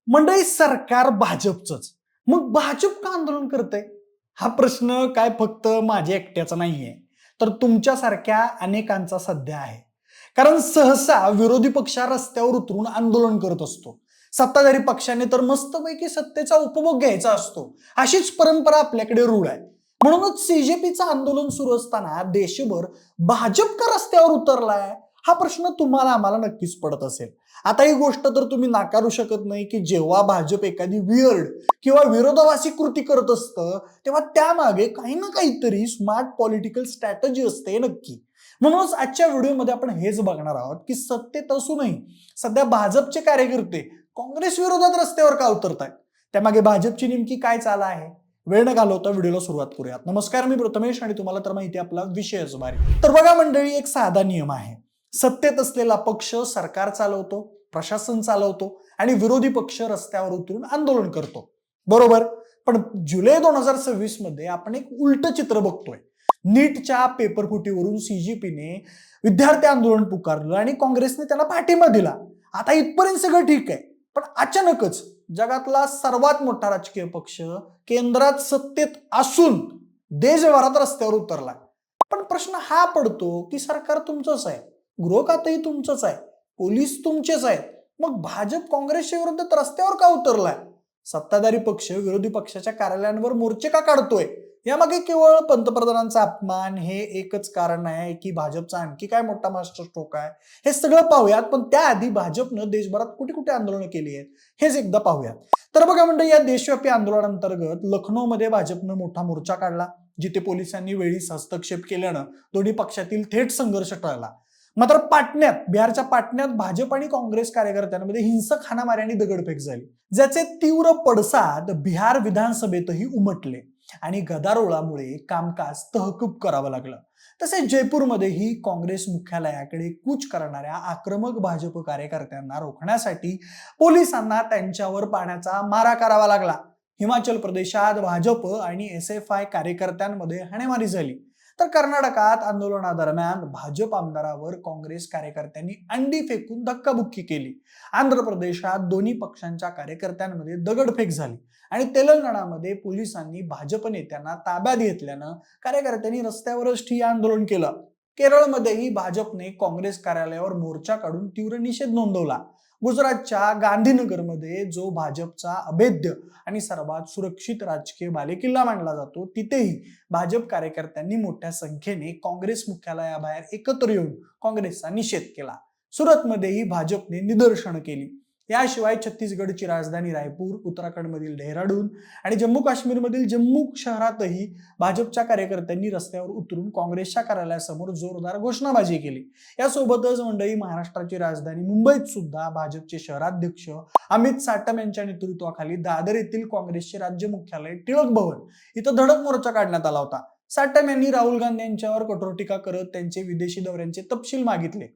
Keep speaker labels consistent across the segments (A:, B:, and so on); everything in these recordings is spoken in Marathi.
A: मंडळी सरकार भाजपचंच, मग भाजप का आंदोलन करतंय? हा प्रश्न काय फक्त माझ्या एकट्याचा नाहीये, तर तुमच्यासारख्या अनेकांचा सध्या आहे. कारण सहसा विरोधी पक्ष रस्त्यावर उतरून आंदोलन करत असतो. सत्ताधारी पक्षाने तर मस्तपैकी सत्तेचा उपभोग घ्यायचा असतो. अशीच परंपरा आपल्याकडे रूढ आहे. म्हणूनच सीजेपीचं आंदोलन सुरू असताना देशभर भाजप का रस्त्यावर उतरलाय हा प्रश्न तुम्हाला आम्हाला नक्कीच पडत असेल. आता ही गोष्ट तर तुम्ही नाकारू शकत नाही की जेव्हा भाजप एखादी वियर्ड किंवा विरोधाभासी कृती करत असतं तेव्हा त्यामागे काही ना काहीतरी स्मार्ट पॉलिटिकल स्ट्रॅटेजी असते नक्की. म्हणूनच आजच्या व्हिडिओमध्ये आपण हेच बघणार आहोत की सत्तेत असूनही सध्या भाजपचे कार्यकर्ते काँग्रेस विरोधात रस्त्यावर का उतरतायत, त्यामागे भाजपची नेमकी काय चाल आहे. वेळ न घालवता व्हिडिओला सुरुवात करूयात. नमस्कार, मी प्रथमेश आणि तुम्हाला तर माहिती आपला विषयच भारी. तर बघा मंडळी, एक साधा नियम आहे. सत्तेत असलेला पक्ष सरकार चालवतो, प्रशासन चालवतो आणि विरोधी पक्ष रस्त्यावर उतरून आंदोलन करतो, बरोबर. पण जुलै 2026 मध्ये आपण एक उलट चित्र बघतोय. नीटच्या पेपरफुटीवरून सीजेपीने विद्यार्थी आंदोलन पुकारलं आणि काँग्रेसने त्याला पाठिंबा दिला. आता इथपर्यंत सगळं ठीक आहे, पण अचानकच जगातला सर्वात मोठा राजकीय पक्ष केंद्रात सत्तेत असून देशभरात रस्त्यावर उतरला. पण प्रश्न हा पडतो की सरकार तुमचंच आहे, गृह खातही तुमचंच आहे, पोलीस तुमचेच आहेत, मग भाजप काँग्रेसच्या विरोधात रस्त्यावर का उतरलाय? सत्ताधारी पक्ष विरोधी पक्षाच्या कार्यालयांवर मोर्चे का काढतोय? यामागे केवळ पंतप्रधानांचा अपमान हे एकच कारण आहे की भाजपचा आणखी काय मोठा मास्टर स्ट्रोक आहे? हे सगळं पाहूयात, पण त्याआधी भाजपनं देशभरात कुठे कुठे आंदोलनं केली आहेत हेच एकदा पाहूयात. तर बघा मंडळी, या देशव्यापी आंदोलनांतर्गत लखनौमध्ये भाजपनं मोठा मोर्चा काढला, जिथे पोलिसांनी वेळीच हस्तक्षेप केल्यानं दोन्ही पक्षातील थेट संघर्ष टळला. मात्र पाटण्यात, बिहारच्या पाटण्यात भाजप आणि काँग्रेस कार्यकर्त्यांमध्ये हिंसक हाणामारी आणि दगडफेक झाली, ज्याचे तीव्र पडसाद बिहार विधानसभेतही उमटले आणि गदारोळामुळे कामकाज तहकूब करावं लागलं. तसेच जयपूरमध्येही काँग्रेस मुख्यालयाकडे कूच करणाऱ्या आक्रमक भाजप कार्यकर्त्यांना रोखण्यासाठी पोलिसांना त्यांच्यावर पाण्याचा मारा करावा लागला. हिमाचल प्रदेशात भाजप आणि SFI कार्यकर्त्यांमध्ये हाणामारी झाली, तर कर्नाटकात आंदोलनादरम्यान भाजप आमदारावर काँग्रेस कार्यकर्त्यांनी अंडी फेकून धक्काबुक्की केली. आंध्र प्रदेशात दोन्ही पक्षांच्या कार्यकर्त्यांमध्ये दगडफेक झाली आणि तेलंगणामध्ये पोलिसांनी भाजप नेत्यांना ताब्यात घेतल्यानं कार्यकर्त्यांनी रस्त्यावरच ठिय्या आंदोलन केलं. केरळमध्येही भाजपने काँग्रेस कार्यालयावर मोर्चा काढून तीव्र निषेध नोंदवला. गुजरातच्या गांधीनगरमध्ये, जो भाजपचा अभेद्य आणि सर्वात सुरक्षित राजकीय बालेकिल्ला मानला जातो, तिथेही भाजप कार्यकर्त्यांनी मोठ्या संख्येने काँग्रेस मुख्यालयाबाहेर एकत्र येऊन काँग्रेसचा निषेध केला. सुरतमध्येही भाजपने निदर्शनं केली. याशिवाय छत्तीसगडची राजधानी रायपूर, उत्तराखंडमधील डेहराडून आणि जम्मू काश्मीरमधील जम्मू शहरातही भाजपच्या कार्यकर्त्यांनी रस्त्यावर उतरून काँग्रेसच्या कार्यालयासमोर जोरदार घोषणाबाजी केली. यासोबतच मंडळी, महाराष्ट्राची राजधानी मुंबईत सुद्धा भाजपचे शहराध्यक्ष अमित साटम यांच्या नेतृत्वाखाली दादर येथील काँग्रेसचे राज्य मुख्यालय टिळक भवन इथं धडक मोर्चा काढण्यात आला होता. साटम यांनी राहुल गांधी यांच्यावर कठोर टीका करत त्यांचे विदेशी दौऱ्यांचे तपशील मागितले.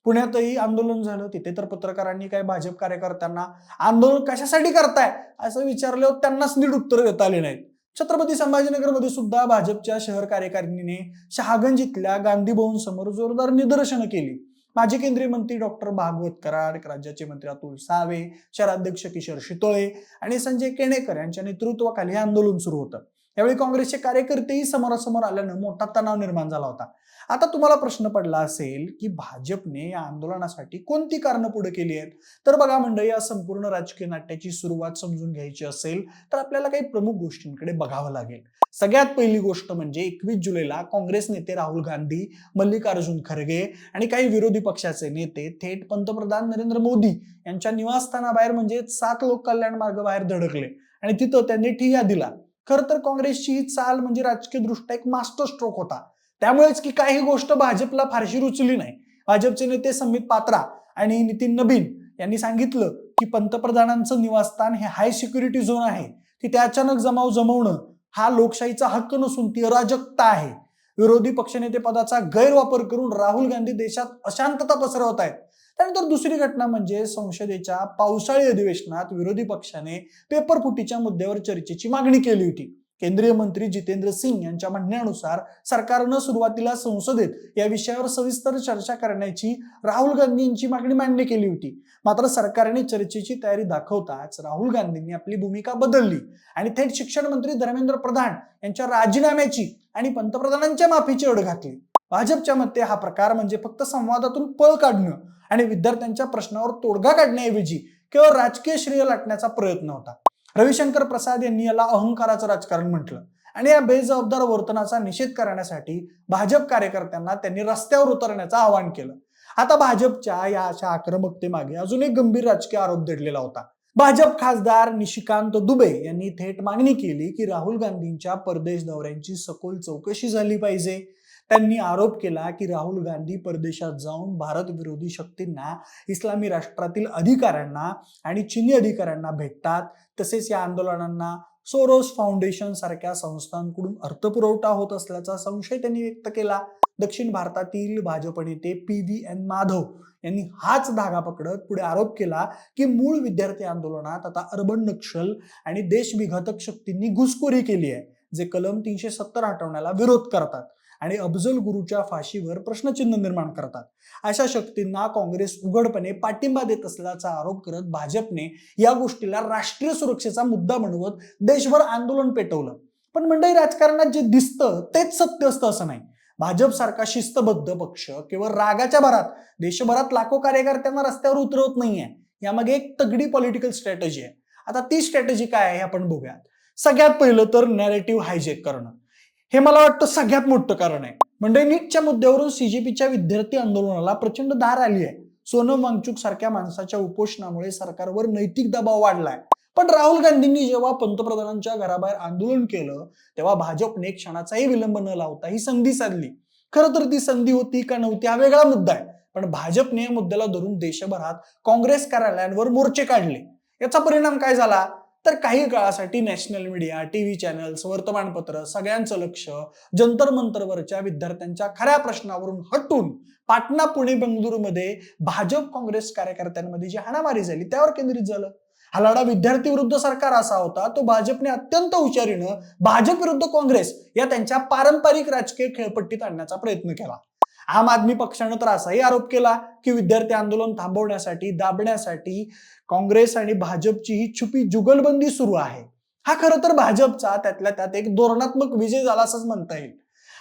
A: पुण्यातही आंदोलन झालं. तिथे तर पत्रकारांनी काय भाजप कार्यकर्त्यांना आंदोलन कशासाठी करताय असं विचारल्यावर त्यांनाच नीट उत्तर देता आले नाहीत. छत्रपती संभाजीनगरमध्ये सुद्धा भाजपच्या शहर कार्यकारिणीने शहागंज इथल्या गांधी भवन समोर जोरदार निदर्शनं केली. माजी केंद्रीय मंत्री डॉक्टर भागवत कराड, राज्याचे मंत्री अतुल सावे, शहराध्यक्ष किशोर शितोळे आणि संजय केणेकर यांच्या नेतृत्वाखाली हे आंदोलन सुरू होतं. यावेळी काँग्रेसचे कार्यकर्तेही समोरासमोर आल्यानं मोठा तणाव निर्माण झाला होता. आता तुम्हाला प्रश्न पडला असेल की भाजपने या आंदोलनासाठी कोणती कारणं पुढे केली आहेत. तर बघा मंडळी, या संपूर्ण राजकीय नाट्याची सुरुवात समजून घ्यायची असेल तर आपल्याला काही प्रमुख गोष्टींकडे बघावं लागेल. सगळ्यात पहिली गोष्ट म्हणजे 21 जुलैला काँग्रेस नेते राहुल गांधी, मल्लिकार्जुन खरगे आणि काही विरोधी पक्षाचे नेते थेट पंतप्रधान नरेंद्र मोदी यांच्या निवासस्थानाबाहेर म्हणजे 7 लोक कल्याण मार्ग बाहेर धडकले आणि तिथं त्यांनी ठिय्या दिला. खर तर काँग्रेसची ही चाल म्हणजे राजकीय दृष्ट्या एक मास्टर स्ट्रोक होता. त्यामुळेच की काही गोष्ट भाजपला फारशी रुचली नाही. भाजपचे नेते संबित पात्रा आणि नितीन नबीन यांनी सांगितलं की पंतप्रधानांचं निवासस्थान हे हाय सिक्युरिटी झोन आहे, तिथे अचानक जमाव जमवणं हा लोकशाहीचा हक्क नसून ती अराजकता आहे. विरोधी पक्षनेते पदाचा गैरवापर करून राहुल गांधी देशात अशांतता पसरवत आहेत. त्यानंतर दुसरी घटना म्हणजे संसदेच्या पावसाळी अधिवेशनात विरोधी पक्षाने पेपरफुटीच्या मुद्द्यावर चर्चेची मागणी केली होती. केंद्रीय मंत्री जितेंद्र सिंग यांच्या म्हणण्यानुसार सरकारनं सुरुवातीला संसदेत या विषयावर सविस्तर चर्चा करण्याची राहुल गांधी यांची मागणी मान्य केली होती. मात्र सरकारने चर्चेची तयारी दाखवताच राहुल गांधींनी आपली भूमिका बदलली आणि थेट शिक्षण मंत्री धर्मेंद्र प्रधान यांच्या राजीनाम्याची आणि पंतप्रधानांच्या माफीची अट घातली. भाजपच्या मते हा प्रकार म्हणजे फक्त संवादातून पळ काढणं आणि विद्यार्थ्यांच्या प्रश्नावर तोडगा काढण्याऐवजी केवळ राजकीय श्रेय लाटण्याचा प्रयत्न होता. रविशंकर प्रसाद यांनी याला अहंकाराचं राजकारण म्हटलं आणि या बेजबाबदार वर्तनाचा निषेध करण्यासाठी भाजप कार्यकर्त्यांना त्यांनी रस्त्यावर उतरण्याचं आवाहन केलं. आता भाजपच्या या अशा आक्रमकतेमागे अजून एक गंभीर राजकीय आरोप दडलेला होता. भाजप खासदार निशिकांत दुबे यांनी थेट मागणी केली की राहुल गांधींच्या परदेश दौऱ्यांची सखोल चौकशी झाली पाहिजे. त्यांनी आरोप केला की राहुल गांधी परदेशात जाऊन भारत विरोधी शक्तींना, इस्लामी राष्ट्रातील अधिकाऱ्यांना आणि चीनी अधिकाऱ्यांना भेटतात. तसेच या आंदोलनांना सोरोस फाउंडेशन सारख्या संस्थांकडून अर्थपुरवठा होत असल्याचा संशय त्यांनी व्यक्त केला. दक्षिण भारतातील भाजप नेते PVN माधव यांनी हाच धागा पकडत पुढे आरोप केला की मूळ विद्यार्थी आंदोलनात आता अर्बन नक्षल आणि देशविघातक शक्तींनी घुसखोरी केली आहे, जे कलम 370 हटवण्याला विरोध करतात आणि अफजल गुरुच्या फाशीवर प्रश्नचिन्ह निर्माण करतात. अशा शक्तींना काँग्रेस उघडपणे पाठिंबा देत असल्याचा आरोप करत भाजपने या गोष्टीला राष्ट्रीय सुरक्षेचा मुद्दा बनवत देशभर आंदोलन पेटवलं. पण मंडळी, राजकारणात जे दिसतं तेच सत्य असतं असं नाही. भाजप सारखा शिस्तबद्ध पक्ष केवळ रागाच्या भरात देशभरात लाखो कार्यकर्त्यांना रस्त्यावर उतरवत नाहीये. यामागे एक तगडी पॉलिटिकल स्ट्रॅटेजी आहे. आता ती स्ट्रॅटेजी काय आहे हे आपण बघूयात. सगळ्यात पहिलं तर नॅरेटिव्ह हायजेक करणं. हे मला वाटतं सगळ्यात मोठं कारण आहे. म्हणजे नीटच्या मुद्द्यावरून CJPच्या विद्यार्थी आंदोलनाला प्रचंड धार आली आहे. सोनम वांगचुक सारख्या माणसाच्या उपोषणामुळे सरकारवर नैतिक दबाव वाढलाय. पण राहुल गांधींनी जेव्हा पंतप्रधानांच्या घराबाहेर आंदोलन केलं तेव्हा भाजपने क्षणाचाही विलंब न लावता ही संधी साधली. खरं तर ती संधी होती का नव्हती हा वेगळा मुद्दा आहे. पण भाजपने या मुद्द्याला धरून देशभरात काँग्रेस कार्यालयांवर मोर्चे काढले. याचा परिणाम काय झाला तर काही काळासाठी नॅशनल मीडिया, TV चॅनल्स, वर्तमानपत्र सगळ्यांचं लक्ष जंतर मंतरवरच्या विद्यार्थ्यांच्या खऱ्या प्रश्नावरून हटून पाटणा, पुणे, बेंगळुरूमध्ये भाजप काँग्रेस कार्यकर्त्यांमध्ये जी हाणामारी झाली त्यावर केंद्रित झालं. हा लढा विद्यार्थी विरुद्ध सरकार असा होता तो भाजपने अत्यंत हुशारीनं भाजप विरुद्ध काँग्रेस या त्यांच्या पारंपरिक राजकीय खेळपट्टीत आणण्याचा प्रयत्न केला. आम आदमी पक्षानं तर असाही आरोप केला की विद्यार्थी आंदोलन थांबवण्यासाठी, दाबण्यासाठी काँग्रेस आणि भाजपची ही छुपी जुगलबंदी सुरू आहे. हा खरं तर भाजपचा त्यातल्या त्यात एक धोरणात्मक विजय झाला असंच म्हणता येईल.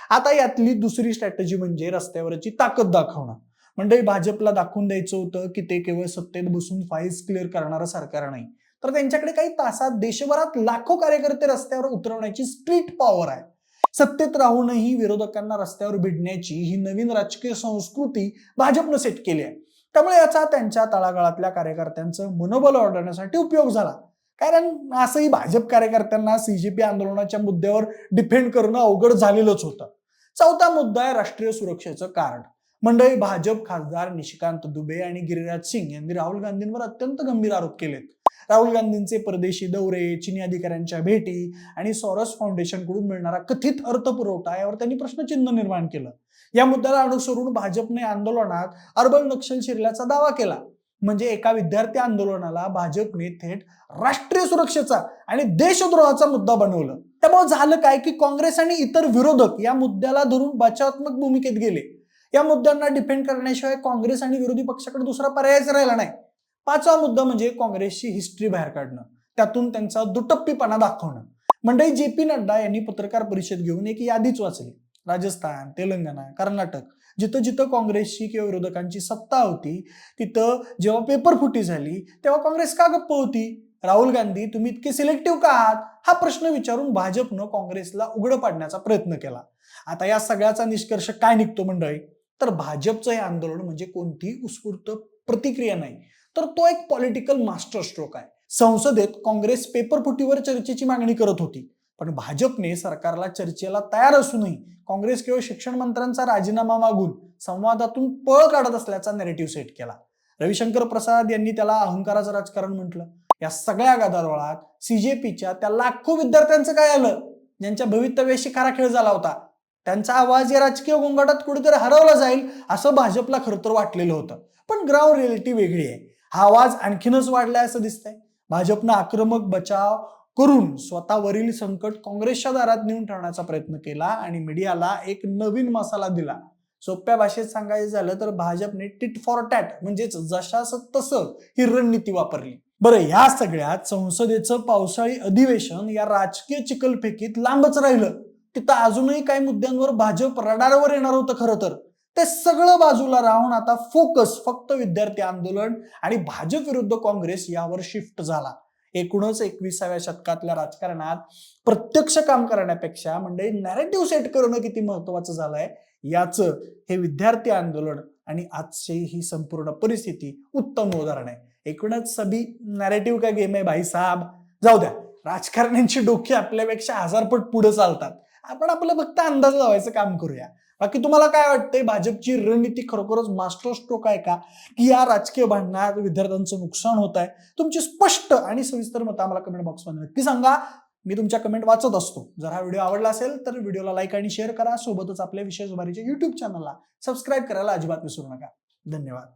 A: आता यातली दुसरी स्ट्रॅटेजी म्हणजे रस्त्यावरची ताकद दाखवणं. म्हणजे भाजपला दाखवून द्यायचं होतं की ते केवळ सत्तेत बसून फाईल्स क्लिअर करणारं सरकार नाही, तर त्यांच्याकडे काही तासात देशभरात लाखो कार्यकर्ते रस्त्यावर उतरवण्याची स्ट्रीट पॉवर आहे. सत्तेत राहूनही विरोधकांना रस्त्यावर भिडण्याची ही नवीन राजकीय संस्कृती भाजपनं सेट केली आहे. त्यामुळे याचा त्यांच्या तळागाळातल्या कार्यकर्त्यांचं मनोबल वाढवण्यासाठी उपयोग झाला. कारण असंही भाजप कार्यकर्त्यांना CJP आंदोलनाच्या मुद्द्यावर डिफेंड करणं अवघड झालेलंच होतं. चौथा मुद्दा आहे राष्ट्रीय सुरक्षेचं कार्ड. मंडळी, भाजप खासदार निशिकांत दुबे आणि गिरिराज सिंग यांनी राहुल गांधींवर अत्यंत गंभीर आरोप केलेत. राहुल गांधींचे परदेशी दौरे, चीनी अधिकाऱ्यांच्या भेटी आणि सॉरोस फाउंडेशन कडून मिळणारा कथित अर्थपुरवठा यावर त्यांनी प्रश्नचिन्ह निर्माण केलं. या मुद्द्याला अनुसरून भाजपने आंदोलनात अर्बन नक्षल शिरल्याचा दावा केला. म्हणजे एका विद्यार्थी आंदोलनाला भाजपने थेट राष्ट्रीय सुरक्षेचा आणि देशद्रोहाचा मुद्दा बनवलं. त्यामुळे झालं काय की काँग्रेस आणि इतर विरोधक या मुद्द्याला धरून बचावात्मक भूमिकेत गेले. या मुद्द्यांना डिफेंड करण्याशिवाय काँग्रेस आणि विरोधी पक्षाकडे दुसरा पर्यायच राहिला नाही. पाचवा मुद्दा म्हणजे काँग्रेसची हिस्ट्री बाहेर काढणं, त्यातून त्यांचा दुटप्पीपणा दाखवणं. मंडळी, JP नड्डा यांनी पत्रकार परिषद घेऊन एक यादीच वाचली. राजस्थान, तेलंगणा, कर्नाटक जिथं जिथं काँग्रेसची किंवा विरोधकांची सत्ता होती तिथं जेव्हा पेपर फुटी झाली तेव्हा काँग्रेस का गप्प होती? राहुल गांधी, तुम्ही इतके सिलेक्टिव्ह का आहात हा प्रश्न विचारून भाजपनं काँग्रेसला उघड पाडण्याचा प्रयत्न केला. आता या सगळ्याचा निष्कर्ष काय निघतो मंडळी? तर भाजपचं हे आंदोलन म्हणजे कोणतीही उत्स्फूर्त प्रतिक्रिया नाही, तर तो एक पॉलिटिकल मास्टर स्ट्रोक आहे. संसदेत काँग्रेस पेपरफुटीवर चर्चेची मागणी करत होती, पण भाजपने सरकारला चर्चेला तयार असूनही काँग्रेस केवळ शिक्षण मंत्र्यांचा राजीनामा मागून संवादातून पळ काढत असल्याचा नॅरेटिव्ह सेट केला. रविशंकर प्रसाद यांनी त्याला अहंकाराचं राजकारण म्हटलं. या सगळ्या गदारोळात CJPच्या त्या लाखो विद्यार्थ्यांचं काय आलं ज्यांच्या भवितव्याशी खरा खेळ झाला होता? त्यांचा आवाज या राजकीय गोंगाटात कुठेतरी हरवला जाईल असं भाजपला खरं तर वाटलेलं होतं. पण ग्राउंड रिअलिटी वेगळी आहे. हा आवाज आणखीनच वाढलाय असं दिसतंय. भाजपनं आक्रमक बचाव करून स्वतःवरील संकट काँग्रेसच्या दारात नेऊन ठेवण्याचा प्रयत्न केला आणि मीडियाला एक नवीन मसाला दिला. सोप्या भाषेत सांगायचं झालं तर भाजपने टिट फॉर टॅट म्हणजेच जशास तसं ही रणनीती वापरली. बरं, या सगळ्यात संसदेचं पावसाळी अधिवेशन या राजकीय चिखलफेकीत लांबच राहिलं. तिथं अजूनही काही मुद्द्यांवर भाजप रडारवर येणार होतं. खरं तर ते सगळं बाजूला राहून आता फोकस फक्त विद्यार्थी आंदोलन आणि भाजप विरुद्ध काँग्रेस यावर शिफ्ट झाला. एकूणच 21व्या शतकातल्या राजकारणात प्रत्यक्ष काम करण्यापेक्षा म्हणजे नॅरेटिव्ह सेट करणं किती महत्वाचं झालंय याचं हे विद्यार्थी आंदोलन आणि आजची ही संपूर्ण परिस्थिती उत्तम उदाहरण आहे. एकूणच सभी नॅरेटिव्ह का गेम आहे भाई साहब. जाऊ द्या, राजकारण्यांची डोकी आपल्यापेक्षा 1000 पट पुढे चालतात. आपण आपलं फक्त अंदाज लावायचं काम करूया. बाकी तुम्हाला काय वाटतंय, भाजपची रणनीती खरोखरच मास्टर स्ट्रोक आहे का, की या राजकीय भांडणात विद्यार्थ्यांचं नुकसान होत आहे? तुमची स्पष्ट आणि सविस्तर मतं आम्हाला कमेंट बॉक्समध्ये नक्की सांगा. मी तुमच्या कमेंट वाचत असतो. जर हा व्हिडिओ आवडला असेल तर व्हिडिओला लाईक आणि शेअर करा. सोबतच आपल्या विशेष उभारीच्या YouTube चॅनलला सबस्क्राईब करायला अजिबात विसरू नका. धन्यवाद.